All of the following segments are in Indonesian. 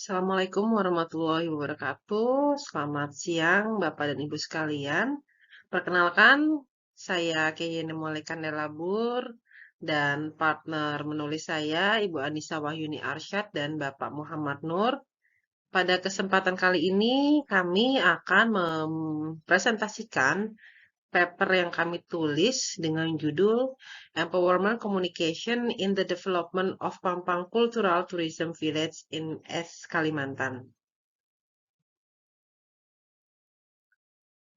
Assalamualaikum warahmatullahi wabarakatuh. Selamat siang, Bapak dan Ibu sekalian. Perkenalkan, saya Kayene Molek Kandelabur dan partner menulis saya, Ibu Anissa Wahyuni Arsyad dan Bapak Muhammad Nur. Pada kesempatan kali ini, kami akan mempresentasikan paper yang kami tulis dengan judul Empowerment Communication in the Development of Pampang Cultural Tourism Village in Kalimantan.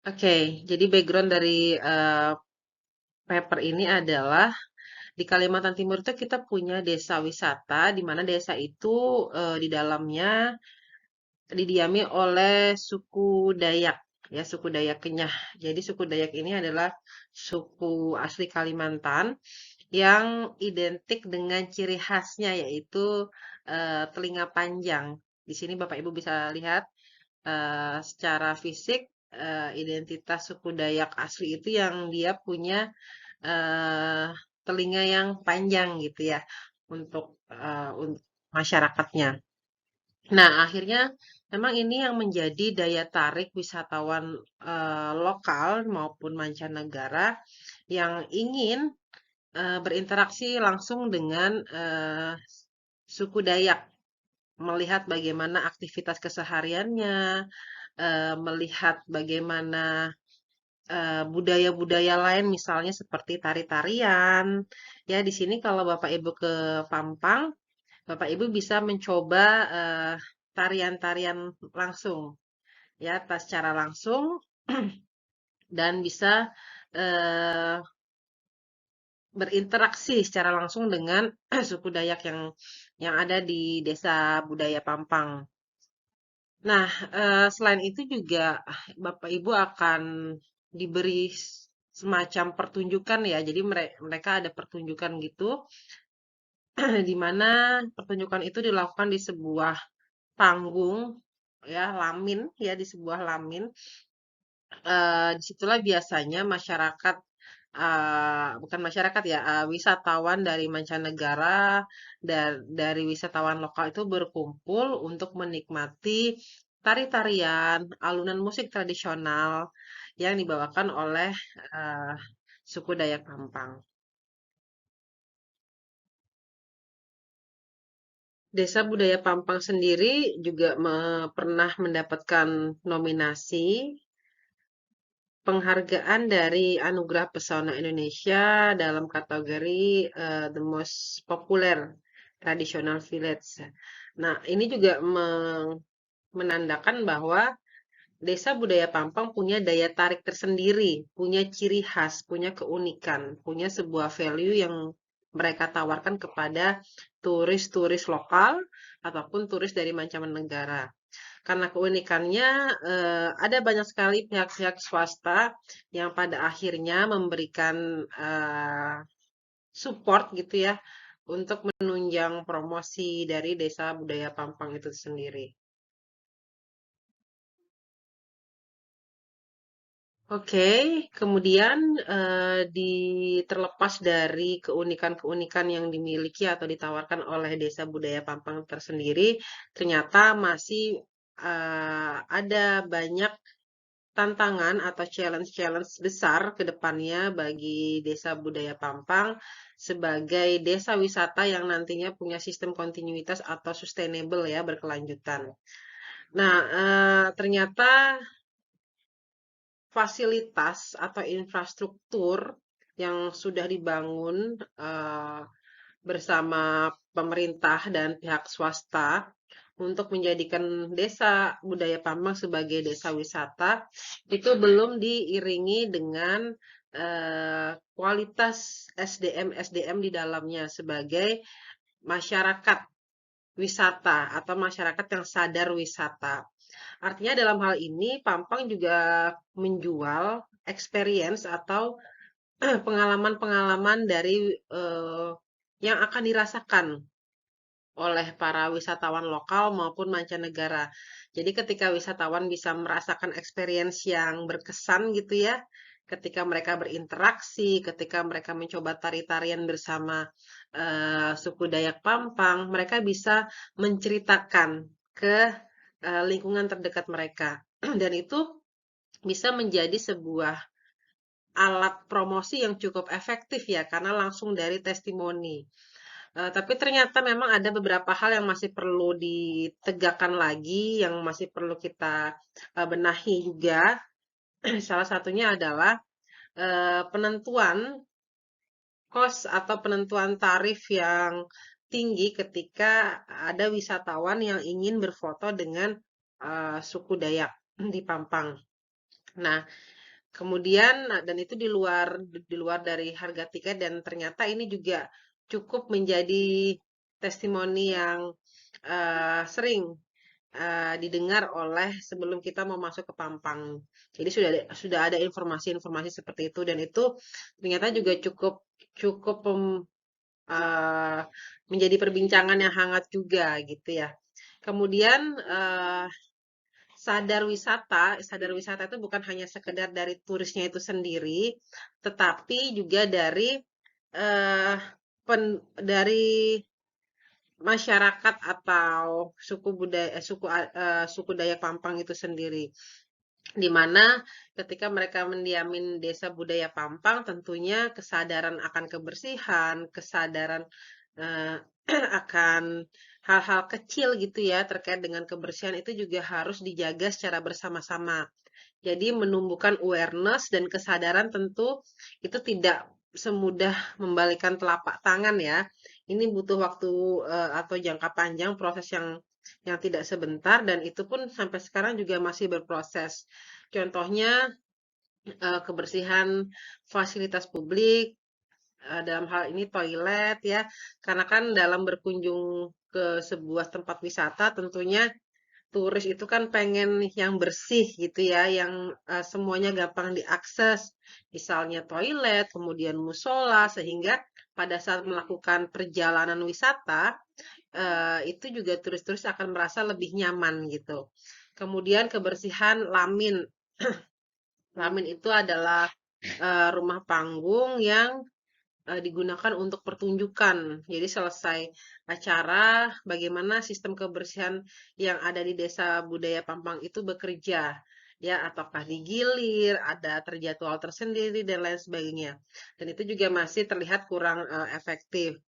Oke, jadi background dari paper ini adalah di Kalimantan Timur itu kita punya desa wisata, di mana desa itu di dalamnya didiami oleh suku Dayak, ya suku Dayak Kenyah. Jadi suku Dayak ini adalah suku asli Kalimantan yang identik dengan ciri khasnya yaitu telinga panjang. Di sini Bapak Ibu bisa lihat secara fisik identitas suku Dayak asli itu yang dia punya eh, telinga yang panjang gitu ya untuk masyarakatnya. Nah, akhirnya memang ini yang menjadi daya tarik wisatawan lokal maupun mancanegara yang ingin berinteraksi langsung dengan suku Dayak, melihat bagaimana aktivitas kesehariannya, melihat bagaimana budaya-budaya lain misalnya seperti tari-tarian. Ya, di sini kalau Bapak Ibu ke Pampang, Bapak Ibu bisa mencoba tarian-tarian langsung, ya, secara langsung dan bisa eh, berinteraksi secara langsung dengan suku Dayak yang ada di Desa Budaya Pampang. Nah, selain itu juga Bapak Ibu akan diberi semacam pertunjukan ya. Jadi mereka ada pertunjukan gitu, di mana pertunjukan itu dilakukan di sebuah panggung, ya, lamin, ya, di sebuah lamin. Disitulah biasanya masyarakat, bukan masyarakat ya, wisatawan dari mancanegara dan dari wisatawan lokal itu berkumpul untuk menikmati tari-tarian, alunan musik tradisional yang dibawakan oleh eh, suku Dayak Pampang. Desa Budaya Pampang sendiri juga pernah mendapatkan nominasi penghargaan dari Anugerah Pesona Indonesia dalam kategori The Most Popular Traditional Village. Nah, ini juga menandakan bahwa Desa Budaya Pampang punya daya tarik tersendiri, punya ciri khas, punya keunikan, punya sebuah value yang mereka tawarkan kepada turis-turis lokal ataupun turis dari mancanegara. Karena keunikannya, ada banyak sekali pihak-pihak swasta yang pada akhirnya memberikan support gitu ya untuk menunjang promosi dari Desa Budaya Pampang itu sendiri. Oke, kemudian terlepas dari keunikan-keunikan yang dimiliki atau ditawarkan oleh Desa Budaya Pampang tersendiri, ternyata masih ada banyak tantangan atau challenge-challenge besar ke depannya bagi Desa Budaya Pampang sebagai desa wisata yang nantinya punya sistem kontinuitas atau sustainable ya, berkelanjutan. Nah, ternyata fasilitas atau infrastruktur yang sudah dibangun bersama pemerintah dan pihak swasta untuk menjadikan desa budaya Pampang sebagai desa wisata itu belum diiringi dengan kualitas SDM di dalamnya sebagai masyarakat wisata atau masyarakat yang sadar wisata. Artinya dalam hal ini Pampang juga menjual experience atau pengalaman-pengalaman dari yang akan dirasakan oleh para wisatawan lokal maupun mancanegara. Jadi ketika wisatawan bisa merasakan experience yang berkesan gitu ya, ketika mereka berinteraksi, ketika mereka mencoba tari-tarian bersama suku Dayak Pampang, mereka bisa menceritakan ke lingkungan terdekat mereka. Dan itu bisa menjadi sebuah alat promosi yang cukup efektif ya, karena langsung dari testimoni. Tapi ternyata memang ada beberapa hal yang masih perlu ditegakkan lagi, yang masih perlu kita benahi juga. Salah satunya adalah penentuan kos atau penentuan tarif yang tinggi ketika ada wisatawan yang ingin berfoto dengan suku Dayak di Pampang. Nah, kemudian dan itu di luar dari harga tiket dan ternyata ini juga cukup menjadi testimoni yang sering didengar oleh sebelum kita mau masuk ke Pampang. Jadi sudah ada informasi-informasi seperti itu dan itu ternyata juga cukup cukup eh, menjadi perbincangan yang hangat juga gitu ya. Kemudian sadar wisata itu bukan hanya sekedar dari turisnya itu sendiri, tetapi juga eh, dari masyarakat atau suku Dayak Pampang itu sendiri. Di mana ketika mereka mendiamin desa budaya Pampang, tentunya kesadaran akan kebersihan, kesadaran eh, akan hal-hal kecil gitu ya terkait dengan kebersihan itu juga harus dijaga secara bersama-sama. Jadi menumbuhkan awareness dan kesadaran tentu itu tidak semudah membalikan telapak tangan ya. Ini butuh waktu atau jangka panjang proses yang tidak sebentar dan itu pun sampai sekarang juga masih berproses. Contohnya kebersihan fasilitas publik dalam hal ini toilet ya. Karena kan dalam berkunjung ke sebuah tempat wisata tentunya turis itu kan pengen yang bersih gitu ya, yang semuanya gampang diakses, misalnya toilet, kemudian musola, sehingga pada saat melakukan perjalanan wisata, itu juga turis-turis akan merasa lebih nyaman gitu. Kemudian kebersihan lamin. Lamin itu adalah rumah panggung yang digunakan untuk pertunjukan. Jadi selesai acara, bagaimana sistem kebersihan yang ada di Desa Budaya Pampang itu bekerja. Ya, ataukah digilir, ada terjadwal tersendiri, dan lain sebagainya. Dan itu juga masih terlihat kurang efektif.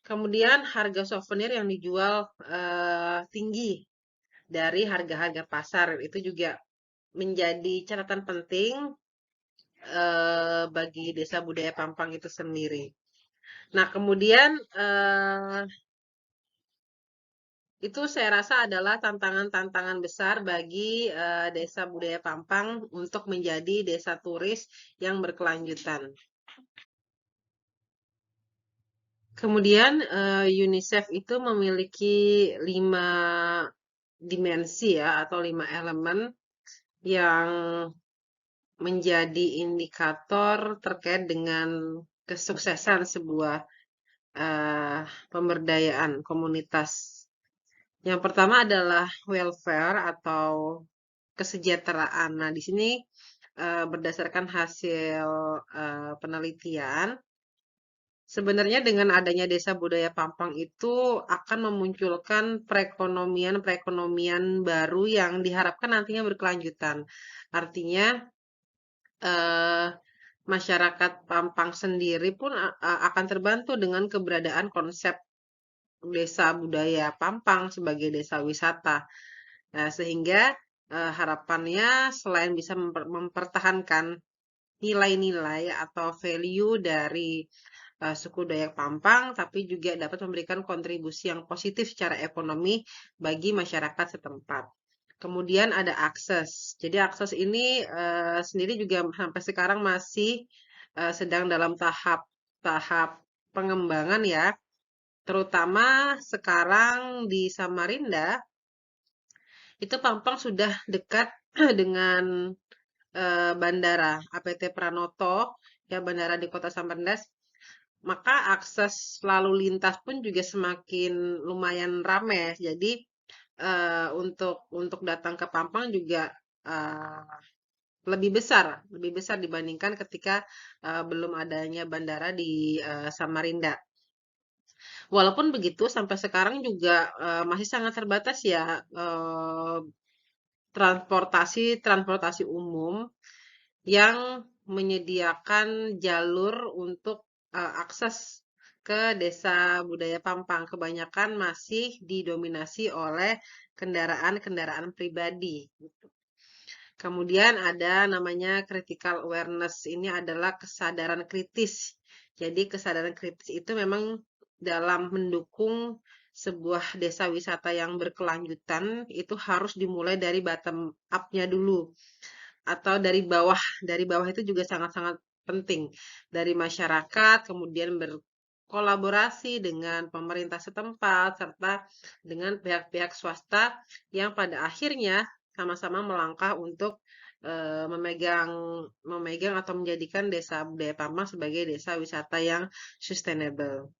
Kemudian harga souvenir yang dijual tinggi dari harga-harga pasar. Itu juga menjadi catatan penting bagi Desa Budaya Pampang itu sendiri. Nah, kemudian itu saya rasa adalah tantangan-tantangan besar bagi Desa Budaya Pampang untuk menjadi desa turis yang berkelanjutan. Kemudian UNICEF itu memiliki 5 dimensi ya atau 5 elemen yang menjadi indikator terkait dengan kesuksesan sebuah pemberdayaan komunitas. Yang pertama adalah welfare atau kesejahteraan. Nah, di sini berdasarkan hasil penelitian, sebenarnya dengan adanya Desa Budaya Pampang itu akan memunculkan perekonomian-perekonomian baru yang diharapkan nantinya berkelanjutan. Artinya, eh, masyarakat Pampang sendiri pun akan terbantu dengan keberadaan konsep Desa Budaya Pampang sebagai desa wisata. Nah, sehingga harapannya selain bisa mempertahankan nilai-nilai atau value dari suku Dayak Pampang, tapi juga dapat memberikan kontribusi yang positif secara ekonomi bagi masyarakat setempat. Kemudian ada akses. Jadi akses ini sendiri juga sampai sekarang masih sedang dalam tahap pengembangan ya. Terutama sekarang di Samarinda, itu Pampang sudah dekat dengan bandara APT Pranoto, ya bandara di Kota Samarinda, maka akses lalu lintas pun juga semakin lumayan ramai. Jadi untuk datang ke Pampang juga eh, lebih besar dibandingkan ketika belum adanya bandara di Samarinda. Walaupun begitu sampai sekarang juga masih sangat terbatas ya transportasi umum yang menyediakan jalur untuk akses ke Desa Budaya Pampang. Kebanyakan masih didominasi oleh kendaraan-kendaraan pribadi. Kemudian ada namanya critical awareness. Ini adalah kesadaran kritis. Jadi kesadaran kritis itu memang dalam mendukung sebuah desa wisata yang berkelanjutan itu harus dimulai dari bottom up-nya dulu atau dari bawah. Dari bawah itu juga sangat-sangat penting. Dari masyarakat, kemudian berkolaborasi dengan pemerintah setempat, serta dengan pihak-pihak swasta yang pada akhirnya sama-sama melangkah untuk memegang memegang atau menjadikan Desa Budaya Pampang sebagai desa wisata yang sustainable.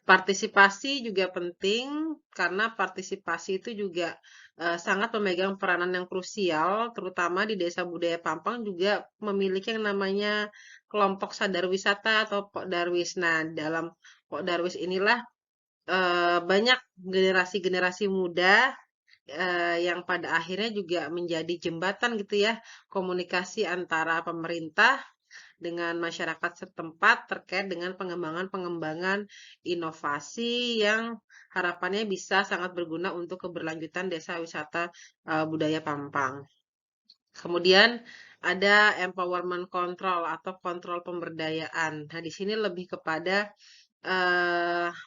Partisipasi juga penting karena partisipasi itu juga sangat memegang peranan yang krusial, terutama di Desa Budaya Pampang juga memiliki yang namanya kelompok sadar wisata atau Pokdarwis. Nah, dalam Pokdarwis inilah banyak generasi-generasi muda yang pada akhirnya juga menjadi jembatan gitu ya komunikasi antara pemerintah dengan masyarakat setempat terkait dengan pengembangan-pengembangan inovasi yang harapannya bisa sangat berguna untuk keberlanjutan desa wisata budaya Pampang. Kemudian ada empowerment control atau kontrol pemberdayaan. Nah, di sini lebih kepada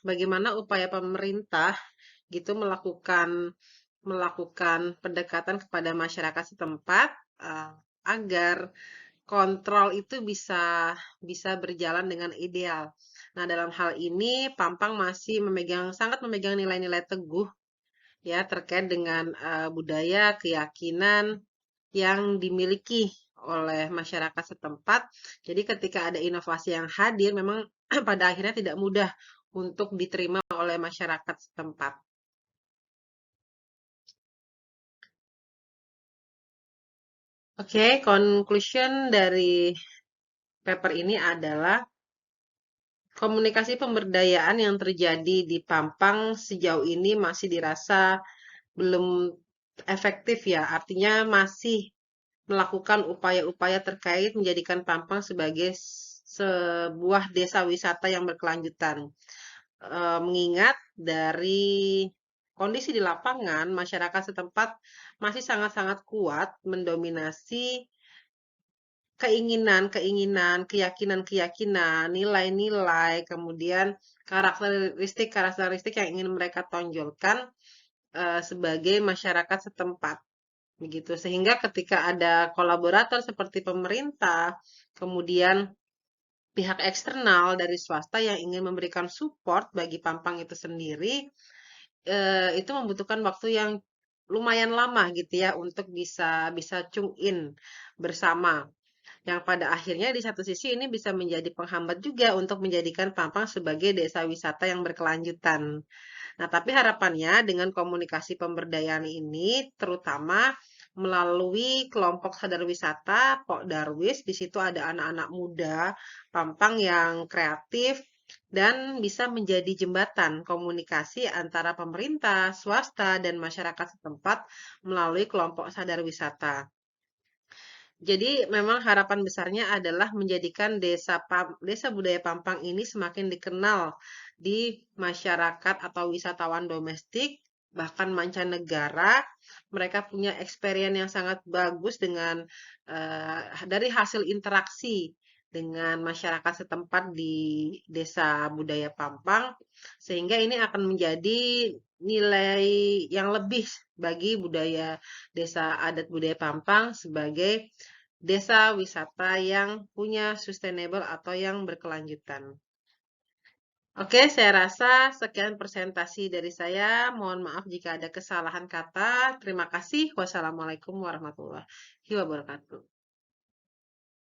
bagaimana upaya pemerintah gitu melakukan pendekatan kepada masyarakat setempat agar kontrol itu bisa berjalan dengan ideal. Nah, dalam hal ini Pampang masih sangat memegang nilai-nilai teguh ya terkait dengan budaya, keyakinan yang dimiliki oleh masyarakat setempat. Jadi ketika ada inovasi yang hadir memang pada akhirnya tidak mudah untuk diterima oleh masyarakat setempat. Oke, conclusion dari paper ini adalah komunikasi pemberdayaan yang terjadi di Pampang sejauh ini masih dirasa belum efektif ya. Artinya masih melakukan upaya-upaya terkait menjadikan Pampang sebagai sebuah desa wisata yang berkelanjutan. Mengingat dari kondisi di lapangan, masyarakat setempat masih sangat-sangat kuat mendominasi keinginan-keinginan, keyakinan-keyakinan, nilai-nilai, kemudian karakteristik-karakteristik yang ingin mereka tonjolkan sebagai masyarakat setempat. Begitu. Sehingga ketika ada kolaborator seperti pemerintah, kemudian pihak eksternal dari swasta yang ingin memberikan support bagi Pampang itu sendiri, itu membutuhkan waktu yang lumayan lama gitu ya untuk bisa bisa tune in bersama yang pada akhirnya di satu sisi ini bisa menjadi penghambat juga untuk menjadikan Pampang sebagai desa wisata yang berkelanjutan. Nah, tapi harapannya dengan komunikasi pemberdayaan ini, terutama melalui kelompok sadar wisata, Pok Darwis, di situ ada anak-anak muda Pampang yang kreatif dan bisa menjadi jembatan komunikasi antara pemerintah, swasta, dan masyarakat setempat melalui kelompok sadar wisata. Jadi memang harapan besarnya adalah menjadikan desa budaya Pampang ini semakin dikenal di masyarakat atau wisatawan domestik, bahkan mancanegara. Mereka punya experience yang sangat bagus dengan dari hasil interaksi dengan masyarakat setempat di desa budaya Pampang, sehingga ini akan menjadi nilai yang lebih bagi budaya desa adat budaya Pampang sebagai desa wisata yang punya sustainable atau yang berkelanjutan. Oke, saya rasa sekian presentasi dari saya. Mohon maaf jika ada kesalahan kata. Terima kasih. Wassalamualaikum warahmatullahi wabarakatuh.